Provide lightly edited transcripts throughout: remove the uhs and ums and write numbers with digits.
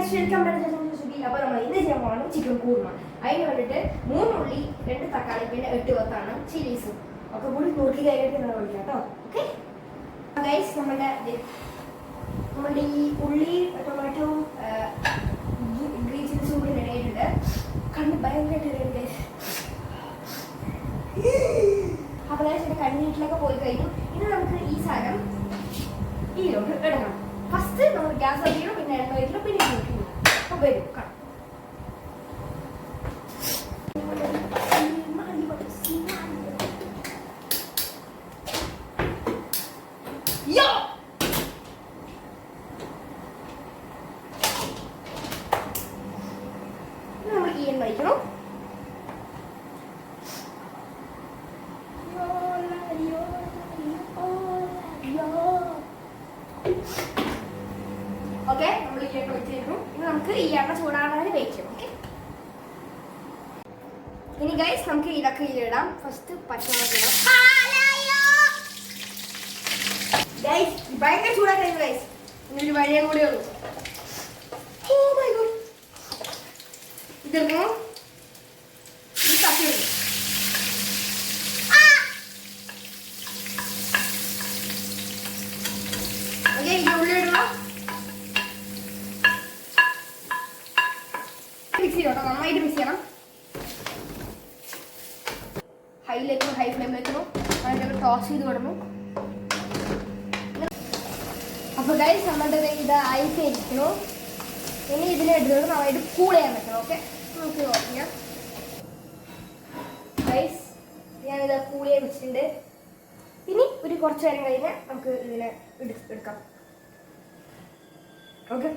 അപ്പോൾ നമ്മൾ ഇന്ന് ചെയ്യാൻ പോകുന്നത് ചിക്കൻ കൂർമ. അതിന് വേണ്ടിയിട്ട് 3 ഉള്ളി 2 തക്കാളി പിന്നെ 8 കൊത്താണ് ചില്ലീസും ഒക്കെ കൂടി നോക്കി കഴിഞ്ഞിട്ട് നമ്മൾ വിളിക്കാം കേട്ടോ. ഓക്കെ ഗൈസ്, നമ്മളുടെ ഈ ഉള്ളി ടൊമാറ്റോ ഗ്രീൻ ചില്ലീസും കൂടി റെഡിയായിട്ടുണ്ട്. കണ്ണ് ഭയങ്കരമായിട്ട് ഗൈസ്. അപ്പോൾ ഗൈസ് കണ്ണീട്ടിലൊക്കെ പോയി കഴിഞ്ഞു. ഇനി നമുക്ക് ഈ സാധനം ഇതിലോട്ട് ഇടണം. ഫസ്റ്റ് നമ്മൾ ഗ്യാസ് വയ്ക്കണം, പിന്നെ എണ്ണ വയ്ക്കണം, പിന്നെ നോക്കി അപ്പോൾ വരും കാണാം. നമ്മൾ ഈ എണ്ണ വയ്ക്കണം. ഓക്കെ, നമ്മൾ ഈ എണ്ണ വെച്ചിരിക്കും. ഇനി നമുക്ക് ഈ എണ്ണ ചൂടാകാൻ വെക്കണം. ഓക്കെ, ഇനി ഗൈസ് നമുക്ക് ഇതൊക്കെ ഇതിലിടാം. ഫസ്റ്റ് പച്ചമുളക് ഇടാം. ഗൈസ് ഭയങ്കര ചൂടാക്കാൻ ഗൈസ്. ഇനി ഒരു വഴിയും കൂടെ ഉള്ളൂ. ഓ മൈ ഗോഡ്, ഇതെടുക്കണോ? ഇത് തട്ടിയിടും. ഓക്കെ, ഈ ഉള്ളി ഇടണം. മിക്സ് ചെയ്യണം, നന്നായിട്ട് മിക്സ് ചെയ്യണം. ഹൈയിലേക്കും ഹൈ ഫ്ലെയിമിലേക്കും അതിൻ്റെ ടോസ് ചെയ്ത് വിടണം. അപ്പോൾ ഗൈസ് നമ്മളുടെ ഇത് ആയിട്ടിരിക്കുന്നു. ഇനി ഇതിനെടുത്തിട്ട് നന്നായിട്ട് കൂൾ ചെയ്യാൻ പറ്റണം. ഓക്കെ, നമുക്ക് നോക്കാം ഗൈസ്. ഞാനിത് കൂൾ ചെയ്യാൻ വെച്ചിട്ടുണ്ട്. ഇനി ഒരു കുറച്ച് നേരം കഴിഞ്ഞാൽ നമുക്ക് ഇതിനെ എടുക്കാം. ഓക്കെ,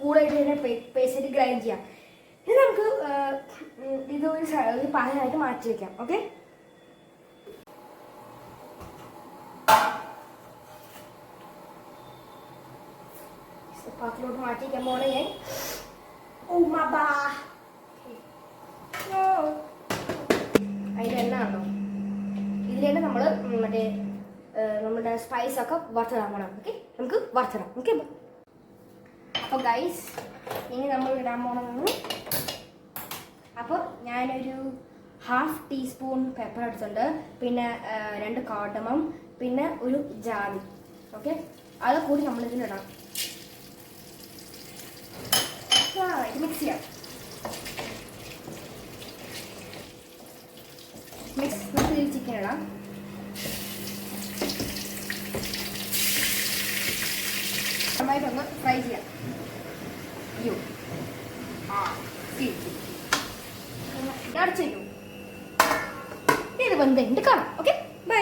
കൂളായിട്ട് ഇതിനെ പേസ്റ്റായിട്ട് ഗ്രൈൻഡ് ചെയ്യാം. ഇനി നമുക്ക് ഇത് ഒരു പാനായിട്ട് മാറ്റി വയ്ക്കാം. ഓക്കെ, പാത്രത്തിലോട്ട് മാറ്റി വയ്ക്കാൻ പോണേ ഞാൻ. അതിൻ്റെ എണ്ണ ആണോ ഇതിലേണ് നമ്മൾ മറ്റേ നമ്മുടെ സ്പൈസൊക്കെ വറുത്തിടാൻ. ഓക്കെ, നമുക്ക് വറുത്തിടാം. ഓക്കെ, അപ്പോൾ ഗൈസ് ഇനി നമ്മൾ ഇടാൻ പോകണമെന്ന്, അപ്പോൾ ഞാനൊരു 1/2 ടീസ്പൂൺ പെപ്പർ എടുത്തിട്ടുണ്ട്. പിന്നെ 2 കാർഡമം, പിന്നെ ഒരു ജാതി. ഓക്കെ, അത് കൂടി നമ്മളിതിലിടാം. ഇത് മിക്സ് ചെയ്യാം. നമുക്ക് ഇതിൽ ചിക്കൻ ഇടാം. നന്നായിട്ടൊന്ന് ഫ്രൈ ചെയ്യാം. അടച്ചേക്കും. ഇത് വന്നിട്ട് കാണാം. Okay, bye.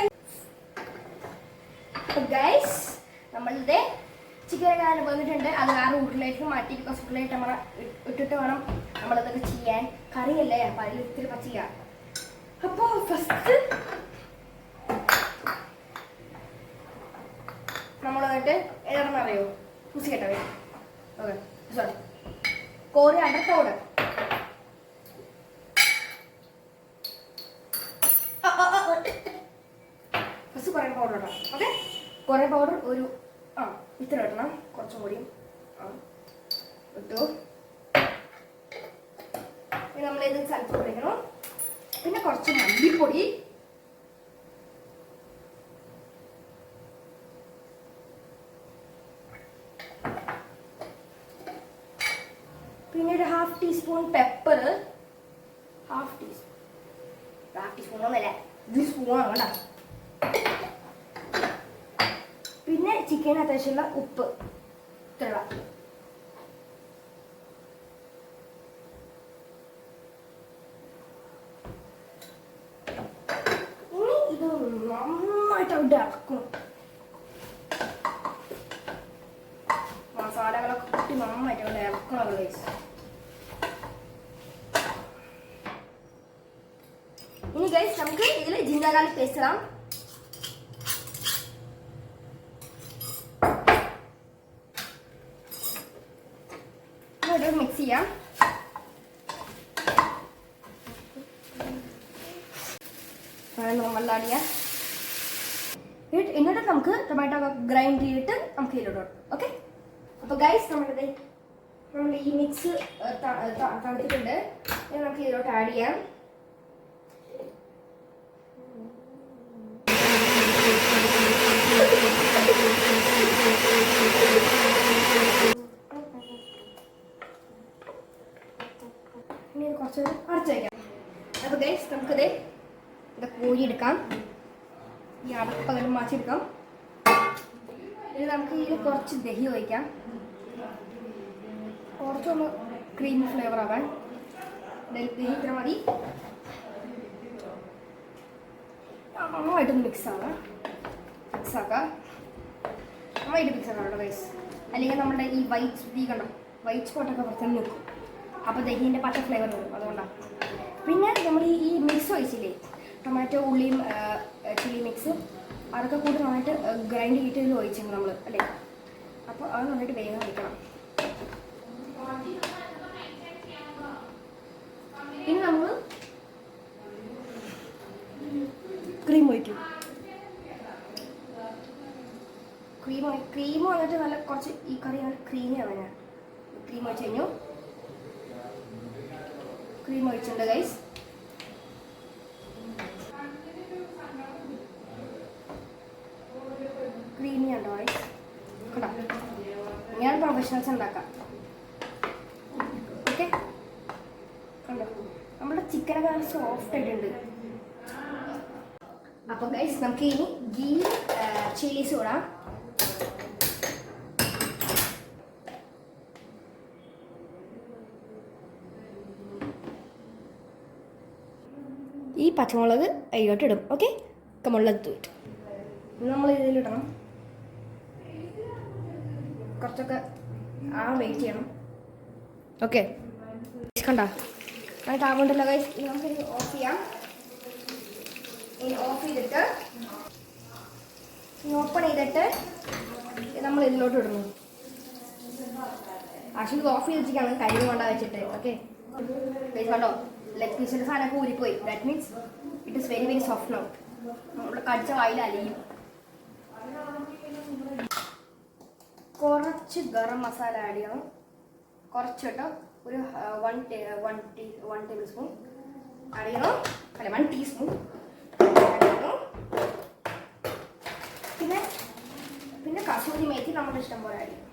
ഗൈസ് നമ്മളുടെ ചിക്കൻ കാലം വന്നിട്ടുണ്ട്. അത് വേറെ ഉരുളിലേക്ക് മാറ്റി കുറച്ച് ഉരുളിയിട്ട് നമ്മൾ ഇട്ടിട്ട് വേണം നമ്മളതൊക്കെ ചെയ്യാൻ. കറിയല്ലേ, അപ്പം അതിൽ ഇത്തിരി പച്ചിക്ക. അപ്പോൾ ഫസ്റ്റ് നമ്മൾ വന്നിട്ട് ഏതാണെന്ന് അറിയോ? കുസി കേട്ടോ. Okay, sorry, coriander powder. First കുറേ പൗഡർ ഇടാം. ഓക്കെ, കുറേ പൗഡർ ഒരു ഇത്ര ഇടണം. കുറച്ചും കൂടിയും ഇട്ടു. പിന്നെ നമ്മളിത് സ്ഥലത്ത് പൊടിക്കണം. പിന്നെ കുറച്ച് മല്ലിപ്പൊടി, പിന്നെ ഒരു 1/2 ടീസ്പൂൺ പെപ്പർ. 1/2 ടീസ്പൂൺ ഒന്നല്ല, ഇത് സ്പൂണാണ് കേട്ടോ. പിന്നെ ചിക്കന് അത്യാവശ്യമുള്ള ഉപ്പ് ഇത്ര. ഇനി ഇത് നന്നായിട്ട് അവിടെ ഇറക്കും. മസാലകളൊക്കെ കുട്ടി നന്നായിട്ട് അവിടെ ഇറക്കണം ഗൈസ്. ഇനി ഗൈസ് നമുക്ക് ഇതിൽ ജിഞ്ചർ ഗാർലിക് പേസ്റ്റ് ഇടാം. മിക്സ് ചെയ്യാം. വെള്ളം ആഡ് ചെയ്യാം. എന്നിട്ട് നമുക്ക് ടൊമാറ്റോ ഗ്രൈൻഡ് ചെയ്തിട്ട് നമുക്ക് ഇതിലോട്ട്. ഓക്കെ, അപ്പോൾ ഗൈസ് നമ്മളിത് നമ്മൾ ഈ മിക്സ് തണുത്തിട്ടുണ്ട്. ഇനി നമുക്ക് ഇതിലോട്ട് ആഡ് ചെയ്യാം. ഇനി കുറച്ച് അടച്ചു വയ്ക്കാം. അപ്പോൾ ഗൈസ് നമുക്കിത് കോരിയെടുക്കാം. ഈ അടപ്പകലും മാറ്റിയെടുക്കാം. ഇനി നമുക്ക് ഇതിൽ കുറച്ച് ദഹി ഒഴിക്കാം. കുറച്ചൊന്ന് ക്രീമി ഫ്ലേവർ ആവാൻ ദഹി ഇത്ര മതി. നന്നായിട്ടൊന്ന് മിക്സാക്കാം. നന്നായിട്ട് മിക്സ് ആക്കാം കേട്ടോ ഗൈസ്. അല്ലെങ്കിൽ നമ്മുടെ ഈ വൈറ്റ് കണ്ടോ, വൈറ്റ് സ്പോട്ടൊക്കെ പുറത്തുനിന്ന് നിൽക്കും. അപ്പോൾ ദഹീൻ്റെ പച്ച ഫ്ലേവർ വരും. അതുകൊണ്ടാണ്. പിന്നെ നമ്മൾ ഈ മിക്സ് ഒഴിച്ചില്ലേ, ടൊമാറ്റോ ഉള്ളിയും ചില്ലി മിക്സ്, അതൊക്കെ കൂടി നന്നായിട്ട് ഗ്രൈൻഡ് ചെയ്തിട്ട് ഇതിൽ ഒഴിച്ചിട്ടുണ്ട് നമ്മൾ അല്ലേ. അപ്പോൾ അത് നന്നായിട്ട് വേഗം വയ്ക്കണം. ഇനി നമ്മൾ ക്രീം ഒഴിക്കും. ക്രീം വന്നിട്ട് നല്ല കുറച്ച് ഈ കറി ക്രീമിയാണ്. ഞാൻ ക്രീം ഒഴിച്ച് കഴിഞ്ഞു. ക്രീം ഒഴിച്ചിട്ടുണ്ട് ഗൈസ്. ക്രീമി ഉണ്ടോ ഗൈസ്? കണ്ടോ, ഞാൻ പ്രൊഫഷണൽസ് ഉണ്ടാക്കാം. ഓക്കെ, കണ്ടോ നമ്മുടെ ചിക്കനൊക്കെ നല്ല സോഫ്റ്റ് ആയിട്ടുണ്ട്. അപ്പോൾ ഗൈസ് നമുക്ക് ഇനി ഗീ ചില്ലീസ് ഇടാം. ഈ പച്ചമുളക് അതിലോട്ട് ഇടും. ഓക്കെ, മുളക് നമ്മൾ ഇതിലിടണം. കുറച്ചൊക്കെ വെയിറ്റ് ചെയ്യണം. ഓക്കെ, കണ്ട അത് ആവുന്നുണ്ടല്ലോ ഗൈസ്. ഇനി നമുക്ക് ഓഫ് ചെയ്യാം. ഇനി ഓഫ് ചെയ്തിട്ട് ഓപ്പൺ ചെയ്തിട്ട് നമ്മൾ ഇതിലോട്ട് ഇടുന്നു. ആക്ച്വലി ഓഫ് ചെയ്ത് വെച്ചിട്ടാണ് കയ്യിൽ കൊണ്ടാ വെച്ചിട്ട്. ഓക്കെ ഗൈസ്, കണ്ടോ ലെഗ് പീസിൻ്റെ സാധനമൊക്കെ ഊരിപ്പോയി. That means it is very very soft now. നമ്മുടെ കടിച്ച വായിൽ അലിയും. കുറച്ച് ഗരം മസാല ആഡ് ചെയ്യണം. കുറച്ച് കേട്ടോ, ഒരു 1 ടേബിൾ സ്പൂൺ ആഡ് ചെയ്യണം. അല്ല 1 ടീസ്പൂൺ ആഡ് ചെയ്യണം. പിന്നെ കസൂരി മേത്തി നമ്മുടെ ഇഷ്ടം പോലെ ആഡ് ചെയ്യണം.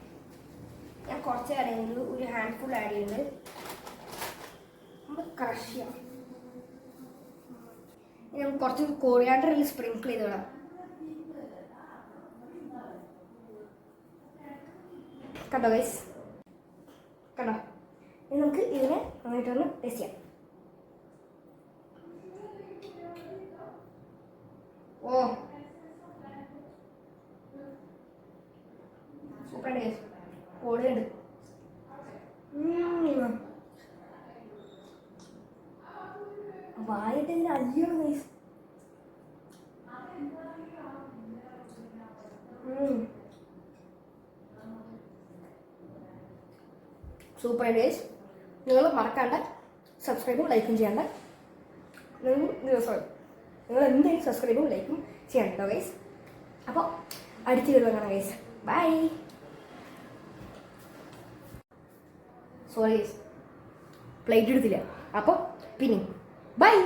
ഞാൻ കുറച്ച് ആഡ് ചെയ്യുന്നത്, ഒരു ഹാൻഡ് ഫുൾ ആഡ് ചെയ്യുന്നുണ്ട്. നമ്മൾ ക്രഷ് ചെയ്യാം. ഇനി നമുക്ക് കുറച്ച് കൊറിയാണ്ടറിൽ സ്പ്രിങ്കിൾ ചെയ്ത് വിടാം. കണ്ടോ ഗൈസ്, കണ്ടോ? ഇനി നമുക്ക് ഇതിനെ നന്നായിട്ടൊന്ന് ടേസ്റ്റ് ചെയ്യാം. ഓ സൂപ്പർ ഗൈസ്, പൊളിയുണ്ട്. വായിട്ട് ഇതിന് അലിയണം ഗൈസ്. Super guys. നിങ്ങൾ മറക്കാണ്ട് സബ്സ്ക്രൈബും ലൈക്കും ചെയ്യണ്ട. നിങ്ങൾ എന്തെങ്കിലും സബ്സ്ക്രൈബും ലൈക്കും ചെയ്യണ്ടോ ഗൈസ്. അപ്പോൾ അടുത്ത വീഡിയോ കാണാം guys. Bye. Sorry guys, plate എടുത്തില്ല. അപ്പോൾ പിന്നെ ബൈ.